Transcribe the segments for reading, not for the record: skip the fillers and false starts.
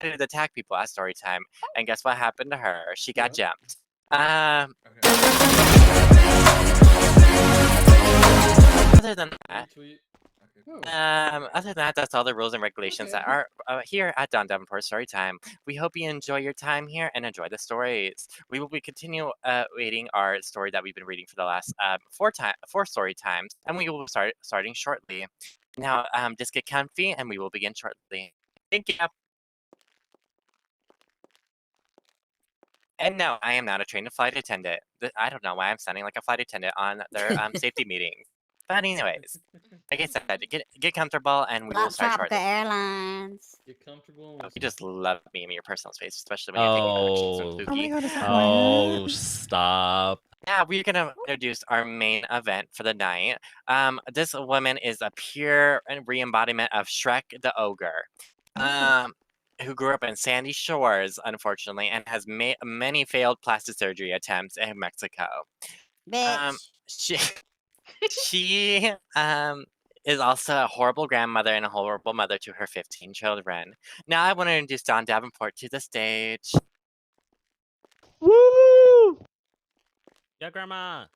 to attack people at story time. And guess what happened to her? She got What? jumped. Okay. Other than that, Retweet. Okay. other than that, that's all the rules and regulations that are here at Don Davenport Storytime. We hope you enjoy your time here and enjoy the stories. We will be continue reading our story that we've been reading for the last four story times, and we will be starting shortly. Now, just get comfy, and we will begin shortly. Thank you. And no, I am not a trained flight attendant. I don't know why I'm sounding like a flight attendant on their safety meetings. But anyways, like I said, get comfortable, and we will Love start Tropical shortly. Airlines. Get comfortable. Oh, you just love me in your personal space, especially when you're taking pictures from Oh. Pookie. Oh my god, is that Oh, stop. Yeah, we're gonna introduce our main event for the night. This woman is a pure re-embodiment of Shrek the Ogre. Who grew up in Sandy Shores, unfortunately, and has many failed plastic surgery attempts in Mexico. Bitch. She is also a horrible grandmother and a horrible mother to her 15 children. Now I want to introduce Don Davenport to the stage. Woo! Yeah, Grandma.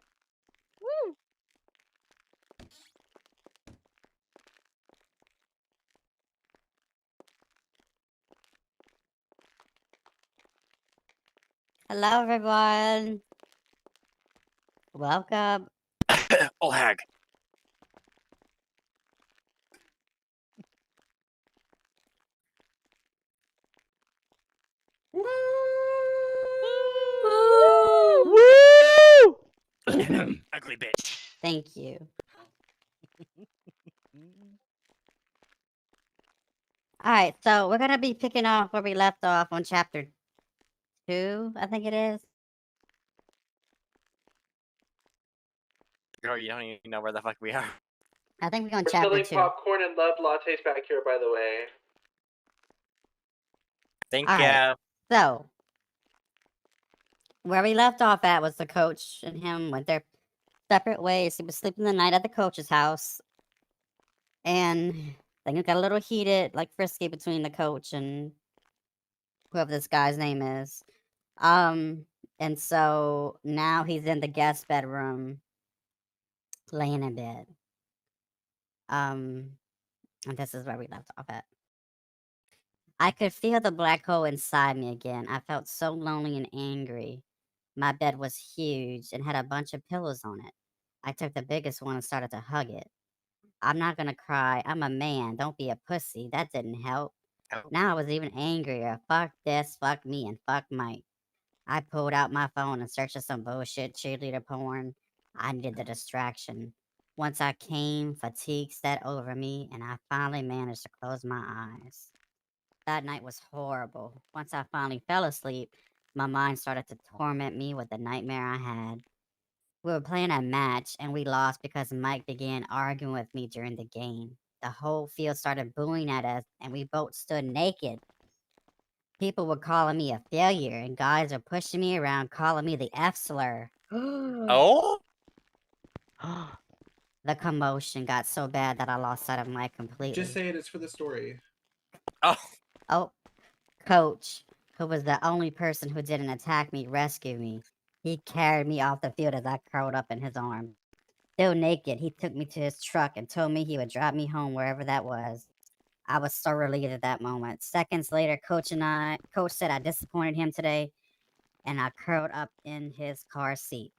Woo! Hello, everyone. Welcome. Old hag. Woo! Ugly bitch. Thank you. All right, so we're gonna be picking off where we left off on chapter 2, I think it is. Girl, you don't even know where the fuck we are. I think we're on We're chapter selling 2. popcorn and love lattes back here, by the way. Thank All you. right. So, where we left off at was the coach and him went their separate ways. He was sleeping the night at the coach's house, and things got a little heated, like frisky, between the coach and whoever this guy's name is. And so now he's in the guest bedroom, laying in bed. And this is where we left off at. I could feel the black hole inside me again. I felt so lonely and angry. My bed was huge and had a bunch of pillows on it. I took the biggest one and started to hug it. I'm not gonna cry. I'm a man. Don't be a pussy. That didn't help. Now I was even angrier. Fuck this, fuck me, and fuck Mike. I pulled out my phone and searched for some bullshit cheerleader porn. I needed the distraction. Once I came, fatigue set over me, and I finally managed to close my eyes. That night was horrible. Once I finally fell asleep, my mind started to torment me with the nightmare I had. We were playing a match, and we lost because Mike began arguing with me during the game. The whole field started booing at us, and we both stood naked. People were calling me a failure, and guys were pushing me around, calling me the F slur. Oh? The commotion got so bad that I lost sight of Mike completely. Just say it, it's for the story. Oh, Coach, who was the only person who didn't attack me, rescued me. He carried me off the field as I curled up in his arms. Still naked, he took me to his truck and told me he would drive me home wherever that was. I was so relieved at that moment. Seconds later, Coach said I disappointed him today, and I curled up in his car seat.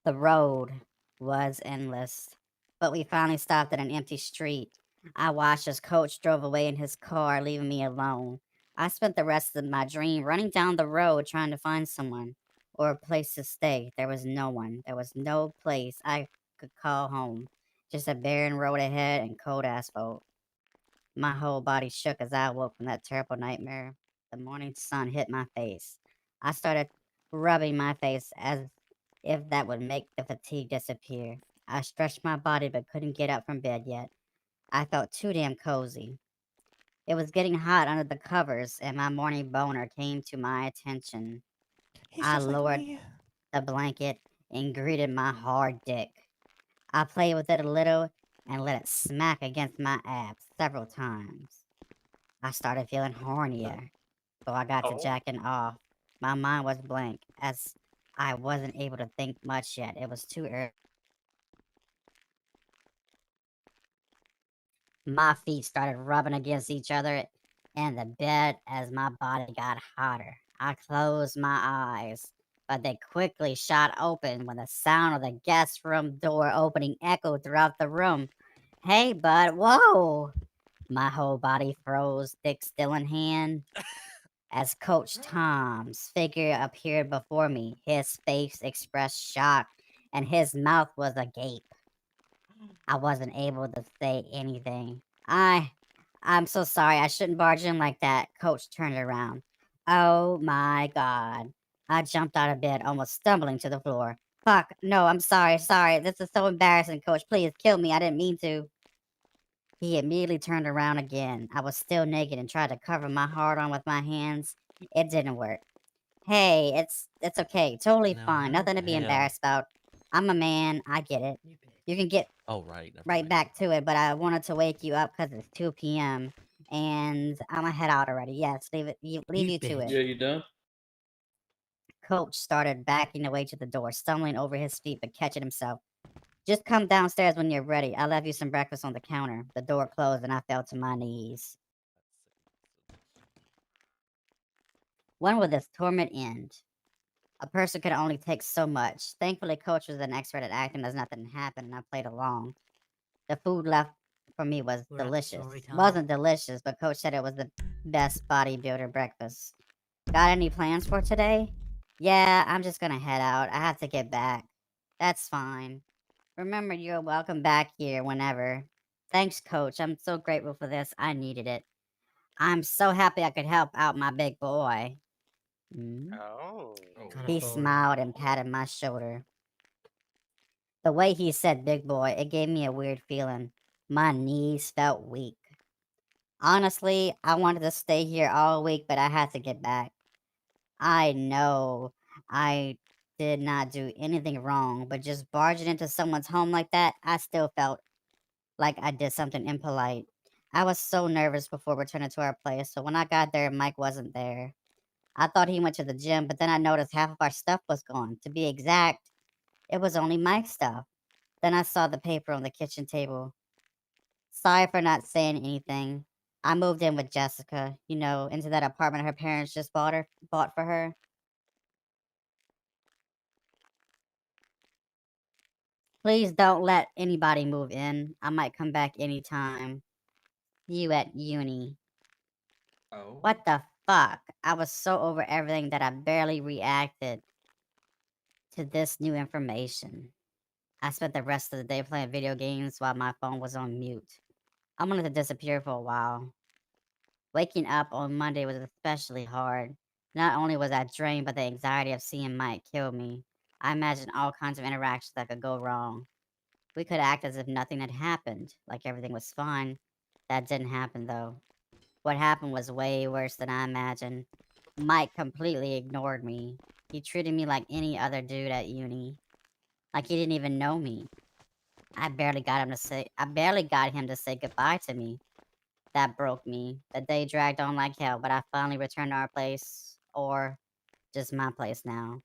The road was endless, but we finally stopped at an empty street. I watched as Coach drove away in his car, leaving me alone. I spent the rest of my dream running down the road trying to find someone or a place to stay. There was no one. There was no place I could call home. Just a barren road ahead and cold asphalt. My whole body shook as I awoke from that terrible nightmare. The morning sun hit my face. I started rubbing my face as if that would make the fatigue disappear. I stretched my body but couldn't get up from bed yet. I felt too damn cozy. It was getting hot under the covers, and my morning boner came to my attention. I lowered the blanket and greeted my hard dick. I played with it a little and let it smack against my abs several times. I started feeling hornier. So I got to Oh. jacking off. My mind was blank, as I wasn't able to think much yet. It was too early. My feet started rubbing against each other and the bed as my body got hotter. I closed my eyes, but they quickly shot open when the sound of the guest room door opening echoed throughout the room. Hey, bud, whoa! My whole body froze, dick still in hand, as Coach Tom's figure appeared before me. His face expressed shock, and his mouth was agape. I wasn't able to say anything. I'm so sorry. I shouldn't barge in like that. Coach turned around. Oh my god. I jumped out of bed, almost stumbling to the floor. Fuck, no, I'm sorry. This is so embarrassing, Coach. Please kill me. I didn't mean to. He immediately turned around again. I was still naked and tried to cover my hard on with my hands. It didn't work. Hey, it's okay. Totally No, fine. how Nothing to the be hell? embarrassed about. I'm a man. I get it. You can get Oh, right. Never right mind. back to it, but I wanted to wake you up because it's 2 p.m. and I'm gonna head out already. Yes, leave you to it. Yeah, you done? Coach started backing away to the door, stumbling over his feet but catching himself. Just come downstairs when you're ready. I left you some breakfast on the counter. The door closed and I fell to my knees. When will this torment end? A person could only take so much. Thankfully, Coach was an expert at acting as nothing happened and I played along. The food left for me was We're at delicious. story time. Wasn't delicious, but Coach said it was the best bodybuilder breakfast. Got any plans for today? Yeah, I'm just gonna head out. I have to get back. That's fine. Remember, you're welcome back here whenever. Thanks, Coach. I'm so grateful for this. I needed it. I'm so happy I could help out my big boy. Hmm? Oh. Kinda He forward. smiled and patted my shoulder. The way he said big boy, it gave me a weird feeling. My knees felt weak. Honestly, I wanted to stay here all week, but I had to get back. I know I did not do anything wrong, but just barging into someone's home like that, I still felt like I did something impolite. I was so nervous before returning to our place, so when I got there, Mike wasn't there. I thought he went to the gym, but then I noticed half of our stuff was gone. To be exact, it was only Mike's stuff. Then I saw the paper on the kitchen table. Sorry for not saying anything. I moved in with Jessica, into that apartment her parents just bought for her. Please don't let anybody move in. I might come back anytime. See you at uni. Oh. What the fuck? I was so over everything that I barely reacted to this new information. I spent the rest of the day playing video games while my phone was on mute. I wanted to disappear for a while. Waking up on Monday was especially hard. Not only was I drained, but the anxiety of seeing Mike kill me. I imagined all kinds of interactions that could go wrong. We could act as if nothing had happened, like everything was fine. That didn't happen, though. What happened was way worse than I imagined. Mike completely ignored me. He treated me like any other dude at uni. Like he didn't even know me. I barely got him to say goodbye to me. That broke me. The day dragged on like hell, but I finally returned to our place, or just my place now.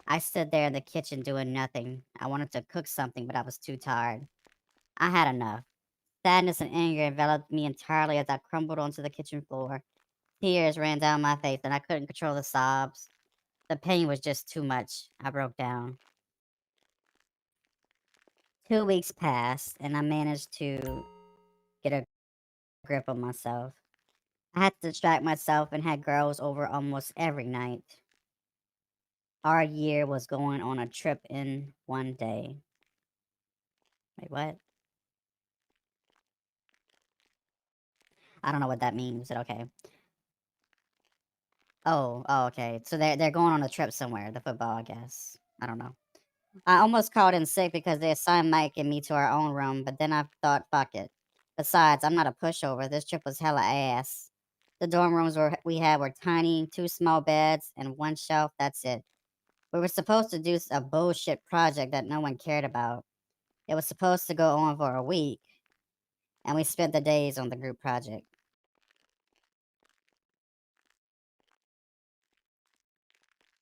I stood there in the kitchen doing nothing. I wanted to cook something, but I was too tired. I had enough. Sadness and anger enveloped me entirely as I crumbled onto the kitchen floor. Tears ran down my face, and I couldn't control the sobs. The pain was just too much. I broke down. 2 weeks passed, and I managed to get a grip on myself. I had to distract myself and had girls over almost every night. Our year was going on a trip in one day. Wait, what? I don't know what that means, but okay. Oh, okay. So they're going on a trip somewhere. The football, I guess. I don't know. I almost called in sick because they assigned Mike and me to our own room, but then I thought, fuck it. Besides, I'm not a pushover. This trip was hella ass. The dorm rooms we had were tiny, 2 small beds, and 1 shelf. That's it. We were supposed to do a bullshit project that no one cared about. It was supposed to go on for a week, and we spent the days on the group project.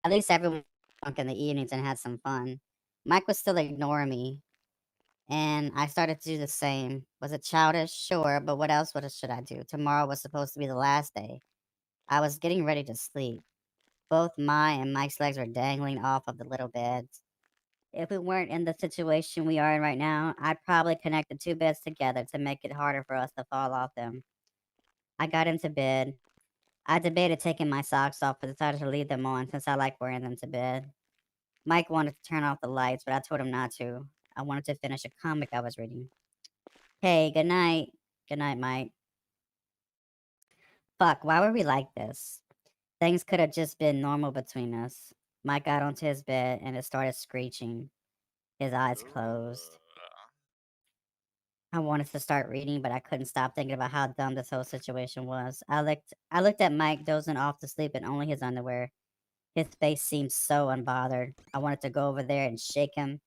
At least everyone was drunk in the evenings and had some fun. Mike was still ignoring me, and I started to do the same. Was it childish? Sure, but what else should I do? Tomorrow was supposed to be the last day. I was getting ready to sleep. Both my and Mike's legs were dangling off of the little beds. If we weren't in the situation we are in right now, I'd probably connect the two beds together to make it harder for us to fall off them. I got into bed. I debated taking my socks off, but decided to leave them on since I like wearing them to bed. Mike wanted to turn off the lights, but I told him not to. I wanted to finish a comic I was reading. Hey, good night. Good night, Mike. Fuck, why were we like this? Things could have just been normal between us. Mike got onto his bed and it started screeching. His eyes closed. I wanted to start reading, but I couldn't stop thinking about how dumb this whole situation was. I looked at Mike dozing off to sleep in only his underwear. His face seemed so unbothered. I wanted to go over there and shake him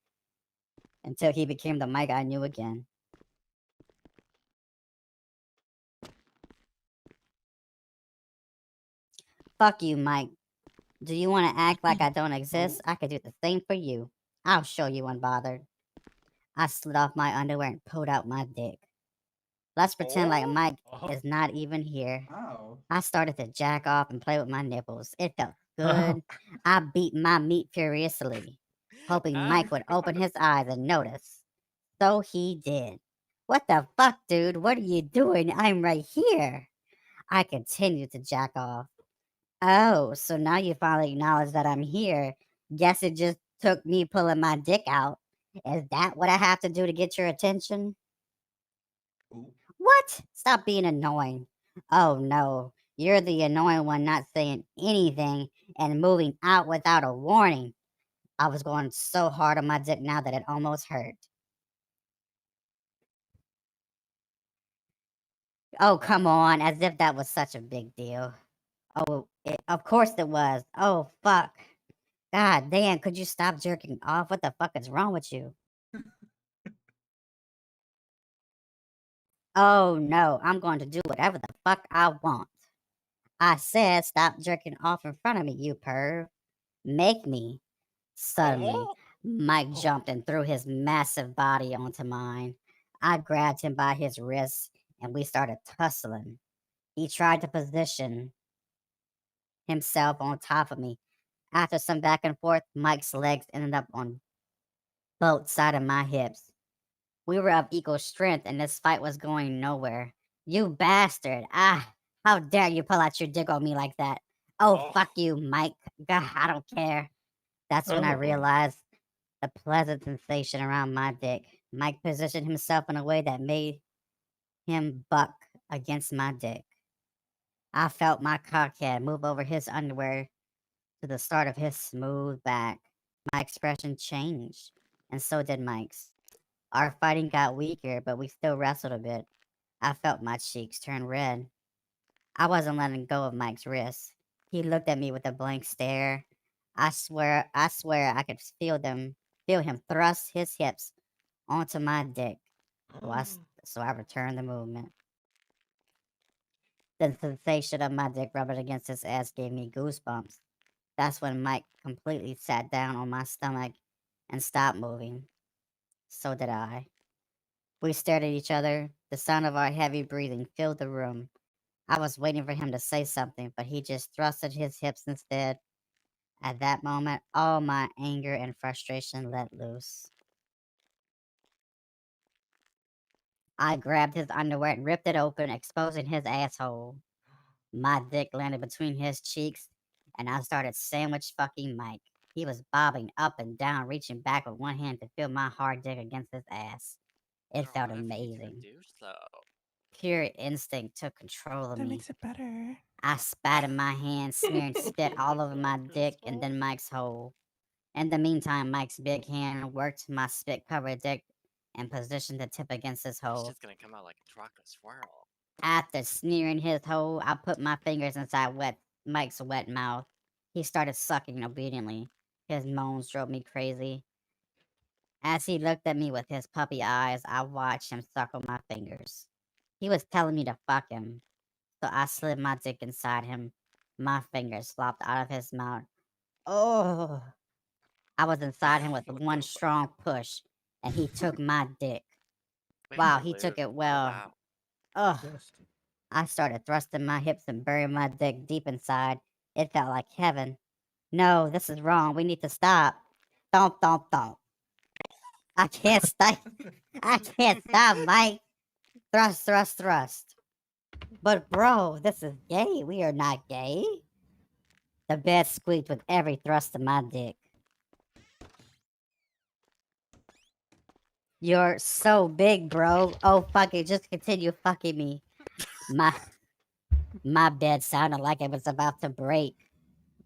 until he became the Mike I knew again. Fuck you, Mike. Do you want to act like I don't exist? I could do the same for you. I'll show you unbothered. I slid off my underwear and pulled out my dick. Let's pretend like Mike is not even here. Wow. I started to jack off and play with my nipples. It felt good. I beat my meat furiously, hoping Mike would open his eyes and notice. So he did. What the fuck, dude? What are you doing? I'm right here. I continued to jack off. Oh, so now you finally acknowledge that I'm here. Guess it just took me pulling my dick out. Is that what I have to do to get your attention? Ooh. What? Stop being annoying. Oh no, you're the annoying one not saying anything and moving out without a warning. I was going so hard on my dick now that it almost hurt. Oh, come on, as if that was such a big deal. Oh, of course it was. Oh, fuck. God damn, could you stop jerking off? What the fuck is wrong with you? Oh no, I'm going to do whatever the fuck I want. I said stop jerking off in front of me, you perv. Make me. Suddenly, Mike jumped and threw his massive body onto mine. I grabbed him by his wrists and we started tussling. He tried to position himself on top of me. After some back and forth, Mike's legs ended up on both sides of my hips. We were of equal strength and this fight was going nowhere. You bastard! Ah, how dare you pull out your dick on me like that? Oh, fuck you, Mike. God, I don't care. That's when I realized the pleasant sensation around my dick. Mike positioned himself in a way that made him buck against my dick. I felt my cockhead move over his underwear to the start of his smooth back. My expression changed, and so did Mike's. Our fighting got weaker, but we still wrestled a bit. I felt my cheeks turn red. I wasn't letting go of Mike's wrist. He looked at me with a blank stare. I swear I could feel him thrust his hips onto my dick. So I returned the movement. The sensation of my dick rubbing against his ass gave me goosebumps. That's when Mike completely sat down on my stomach and stopped moving. So did I. We stared at each other. The sound of our heavy breathing filled the room. I was waiting for him to say something, but he just thrusted his hips instead. At that moment, all my anger and frustration let loose. I grabbed his underwear and ripped it open, exposing his asshole. My dick landed between his cheeks, and I started sandwich fucking Mike. He was bobbing up and down, reaching back with one hand to feel my hard dick against his ass. It Girl, felt what if you amazing. do so? Pure instinct took control of That me. makes it better. I spat in my hand, smearing spit all over my dick and then Mike's hole. In the meantime, Mike's big hand worked my spit-covered dick and positioned the tip against his It's hole. just gonna come out like a chocolate swirl. After sneering his hole, I put my fingers inside Mike's wet mouth. He started sucking obediently. His moans drove me crazy. As he looked at me with his puppy eyes, I watched him suckle my fingers. He was telling me to fuck him, so I slid my dick inside him. My fingers flopped out of his mouth. Oh, I was inside him with one strong push, and he took my dick. Wait, Wow, oh, he took Lou. it Oh, well. wow. Ugh. Yes. I started thrusting my hips and burying my dick deep inside. It felt like heaven. No, this is wrong. We need to stop. Thump, thump, thump. I can't stop. I can't stop, Mike. Thrust, thrust, thrust. But bro, this is gay. We are not gay. The bed squeaked with every thrust of my dick. You're so big, bro. Oh, fuck it. Just continue fucking me. My bed sounded like it was about to break.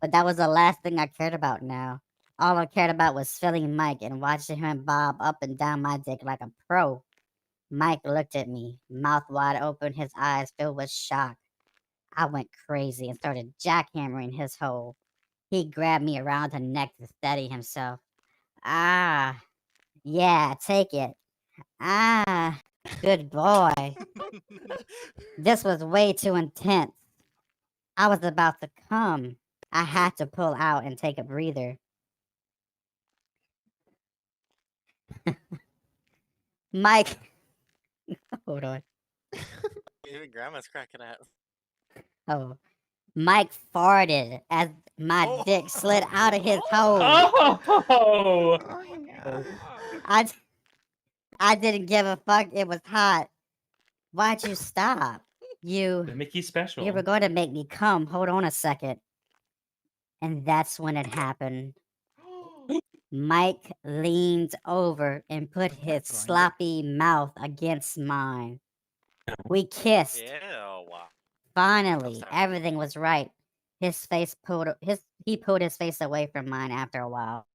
But that was the last thing I cared about now. All I cared about was feeling Mike and watching him bob up and down my dick like a pro. Mike looked at me, mouth wide open, his eyes filled with shock. I went crazy and started jackhammering his hole. He grabbed me around the neck to steady himself. Ah, yeah, take it. Ah, good boy. This was way too intense. I was about to come. I had to pull out and take a breather. Mike, hold on. Even grandma's cracking up. Oh, Mike farted as my Oh. dick slid out of his hole. Oh! I, I didn't give a fuck. It was hot. Why'd you stop? The Mickey special. You were going to make me come. Hold on a second. And that's when it happened. Mike leaned over and put his grinder? sloppy mouth against mine. We kissed. Ew. Wow. Finally, sorry. everything was right. He pulled his face away from mine after a while.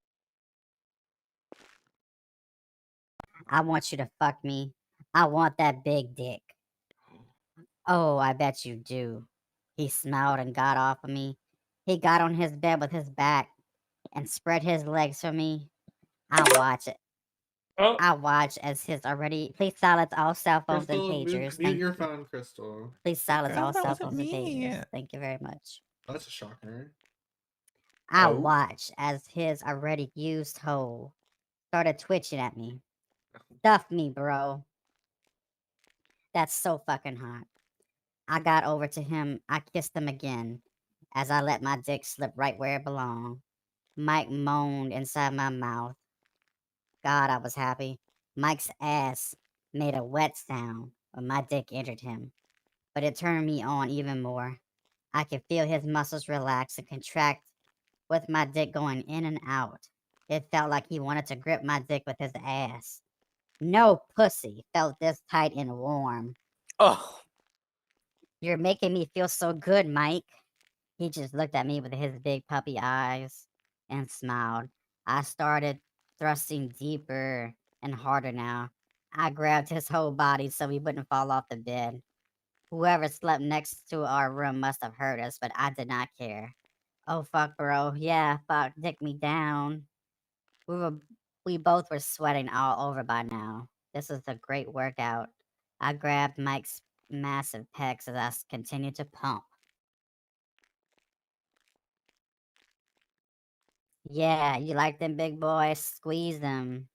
I want you to fuck me. I want that big dick. Oh, I bet you do. He smiled and got off of me. He got on his bed with his back and spread his legs for me. I watch it. Oh! I watch as his already. Please silence all cell phones and Crystal, pagers. mute Thank your you. phone, Crystal. Please silence Okay. all that cell wasn't phones and me. pagers. Thank you very much. Oh, that's a shocker. I Oh. watched as his already used hole started twitching at me. Stuff me, bro. That's so fucking hot. I got over to him. I kissed him again as I let my dick slip right where it belonged. Mike moaned inside my mouth. God, I was happy. Mike's ass made a wet sound when my dick entered him, but it turned me on even more. I could feel his muscles relax and contract with my dick going in and out. It felt like he wanted to grip my dick with his ass. No pussy felt this tight and warm. Oh. You're making me feel so good, Mike. He just looked at me with his big puppy eyes and smiled. I started thrusting deeper and harder now. I grabbed his whole body so he wouldn't fall off the bed. Whoever slept next to our room must have heard us, but I did not care. Oh fuck, bro. Yeah, fuck, dick me down. We both were sweating all over by now. This was a great workout. I grabbed Mike's massive pecs as I continued to pump. Yeah, you like them big boys? Squeeze them.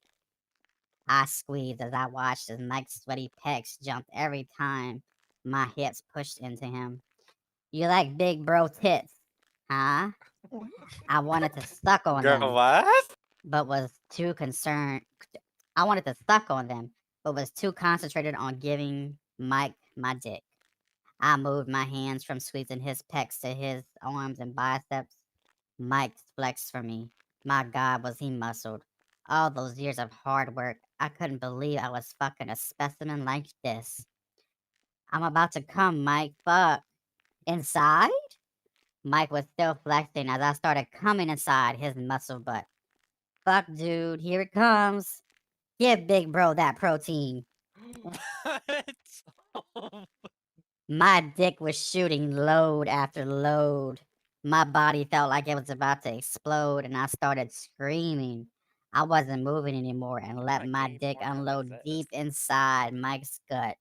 I squeezed as I watched as Mike's sweaty pecs jumped every time my hips pushed into him. You like big bro tits, huh? I wanted to suck on Girl, them, what? but was too concerned. I wanted to suck on them, but was too concentrated on giving Mike my dick. I moved my hands from squeezing his pecs to his arms and biceps. Mike flexed for me. My God, was he muscled. All those years of hard work, I couldn't believe I was fucking a specimen like this. I'm about to come, Mike. Fuck. Inside? Mike was still flexing as I started coming inside his muscle butt. Fuck, dude. Here it comes. Give big bro that protein. What? My dick was shooting load after load. My body felt like it was about to explode, and I started screaming. I wasn't moving anymore and let Like, my need dick more unload emphasis. deep inside Mike's gut.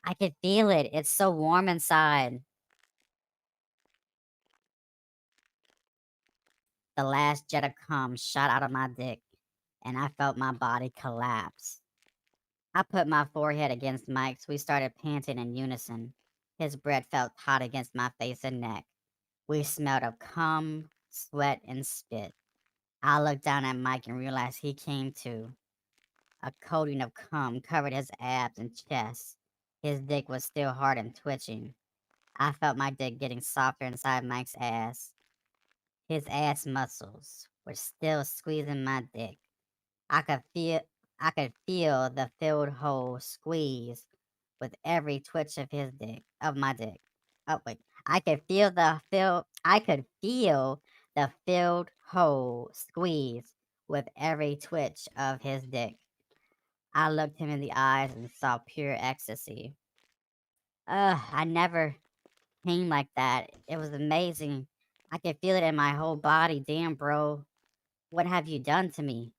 I could feel it. It's so warm inside. The last jet of cum shot out of my dick, and I felt my body collapse. I put my forehead against Mike's. We started panting in unison. His breath felt hot against my face and neck. We smelled of cum, sweat, and spit. I looked down at Mike and realized he came to. A coating of cum covered his abs and chest. His dick was still hard and twitching. I felt my dick getting softer inside Mike's ass. His ass muscles were still squeezing my dick. I could feel I could feel the filled hole squeeze with every twitch of my dick. Oh wait. I could feel the filled hole squeeze with every twitch of his dick. I looked him in the eyes and saw pure ecstasy. I never came like that. It was amazing. I could feel it in my whole body. Damn, bro. What have you done to me?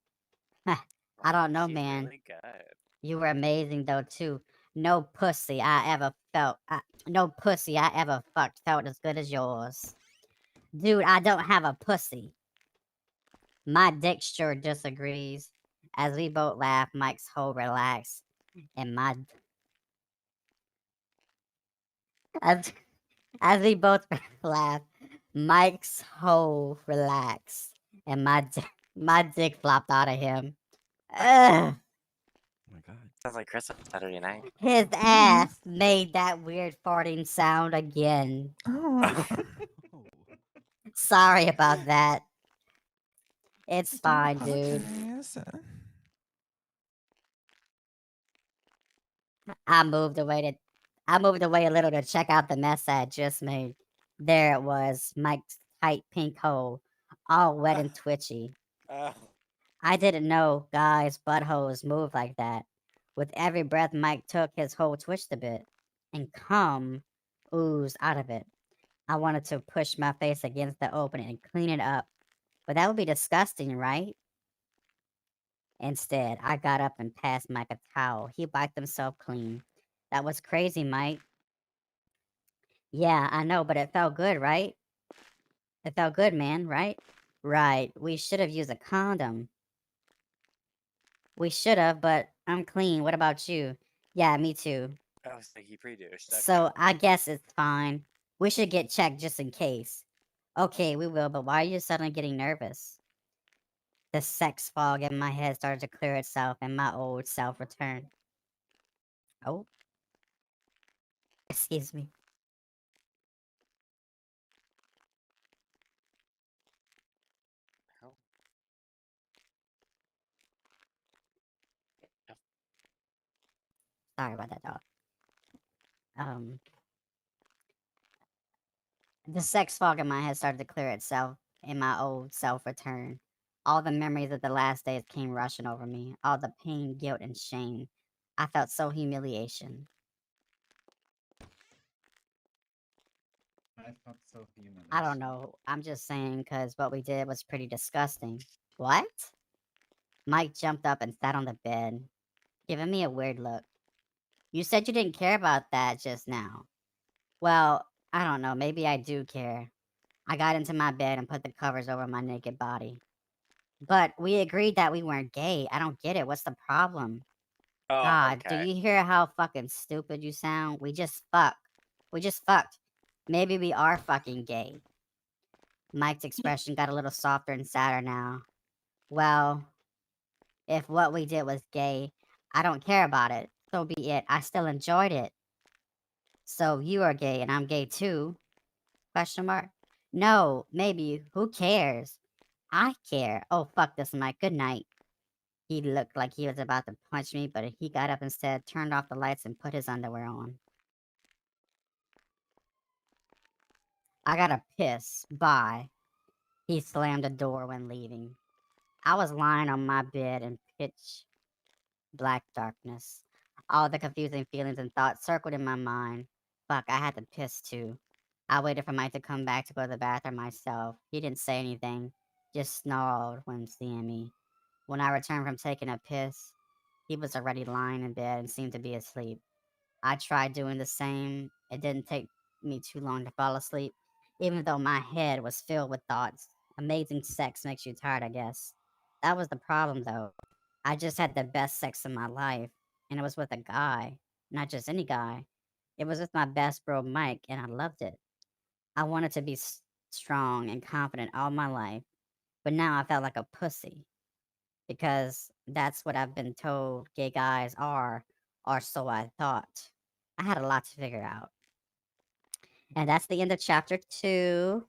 I don't know, She's man. really good. You were amazing though too. No pussy I ever felt. No pussy I ever fucked felt as good as yours. Dude, I don't have a pussy. My dick sure disagrees. As we both laugh, Mike's hole relaxed, and as as we both laugh, Mike's hole relaxed, and my dick flopped out of him. Ugh. Oh my god. Sounds like Chris on Saturday night. His ass made that weird farting sound again. Oh. Sorry about that. It's Don't fine, dude. apologize. I moved away a little to check out the mess I had just made. There it was, Mike's tight pink hole, all wet and twitchy. I didn't know guys' buttholes move like that. With every breath Mike took, his hole twitched a bit, and cum oozed out of it. I wanted to push my face against the opening and clean it up, but that would be disgusting, right? Instead, I got up and passed Mike a towel. He wiped himself clean. That was crazy, Mike. Yeah, I know, but it felt good, right? It felt good, man, right? Right. We should have used a condom. We should have, but I'm clean. What about you? Yeah, me too. Oh, so he produced. Okay. So I guess it's fine. We should get checked just in case. Okay, we will, but why are you suddenly getting nervous? The sex fog in my head started to clear itself and my old self returned. Oh, excuse me. Oh. Yep. Sorry about that, dog. The sex fog in my head started to clear itself and my old self returned. All the memories of the last days came rushing over me. All the pain, guilt, and shame. I felt so humiliation. I felt so human. I don't know. I'm just saying because what we did was pretty disgusting. What? Mike jumped up and sat on the bed, giving me a weird look. You said you didn't care about that just now. Well, I don't know. Maybe I do care. I got into my bed and put the covers over my naked body. But we agreed that we weren't gay. I don't get it. What's the problem? Oh, God, do okay. you hear how fucking stupid you sound? We just fucked. We just fucked. Maybe we are fucking gay. Mike's expression got a little softer and sadder now. Well, if what we did was gay, I don't care about it. So be it. I still enjoyed it. So you are gay and I'm gay too? Question mark. No, maybe. Who cares? I care. Oh, fuck this, Mike. Good night. He looked like he was about to punch me, but he got up instead, turned off the lights, and put his underwear on. I gotta piss. Bye. He slammed the door when leaving. I was lying on my bed in pitch black darkness. All the confusing feelings and thoughts circled in my mind. Fuck, I had to piss too. I waited for Mike to come back to go to the bathroom myself. He didn't say anything, just snarled when seeing me. When I returned from taking a piss, he was already lying in bed and seemed to be asleep. I tried doing the same. It didn't take me too long to fall asleep, even though my head was filled with thoughts. amazing sex makes you tired, I guess. That was the problem, though. I just had the best sex of my life, and it was with a guy, not just any guy. It was with my best bro, Mike, and I loved it. I wanted to be strong and confident all my life, but now I felt like a pussy because that's what I've been told gay guys are, or so I thought. I had a lot to figure out. And that's the end of chapter 2.